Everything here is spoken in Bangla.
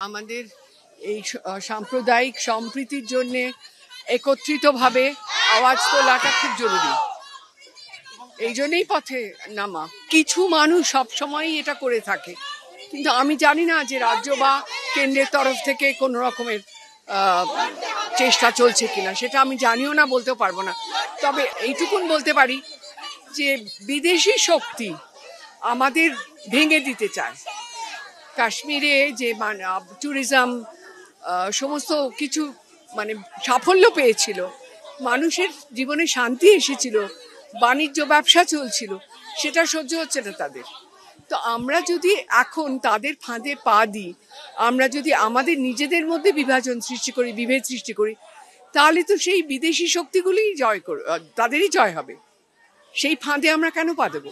আমাদের এই সাম্প্রদায়িক সম্প্রীতির জন্য একত্রিতভাবে আওয়াজ তোলাটা খুব জরুরি। এই জন্যই পথে নামা। কিছু মানুষ সবসময়ই এটা করে থাকে, কিন্তু আমি জানি না যে রাজ্য বা কেন্দ্রের তরফ থেকে কোনো রকমের চেষ্টা চলছে কিনা, সেটা আমি জানিও না, বলতেও পারবো না। তবে এইটুকুন বলতে পারি যে বিদেশি শক্তি আমাদের ভেঙে দিতে চায়। কাশ্মীরে যে ট্যুরিজম সমস্ত কিছু সাফল্য পেয়েছিল, মানুষের জীবনে শান্তি এসেছিল, বাণিজ্য ব্যবসা চলছিল, সেটা সহ্য হচ্ছে না তাদের। তো আমরা যদি এখন তাদের ফাঁদে পা দিই, আমরা যদি আমাদের নিজেদের মধ্যে বিভাজন সৃষ্টি করি, বিভেদ সৃষ্টি করি, তাহলে তো সেই বিদেশি শক্তিগুলিই তাদেরই জয় হবে। সেই ফাঁদে আমরা কেন পা দেবো?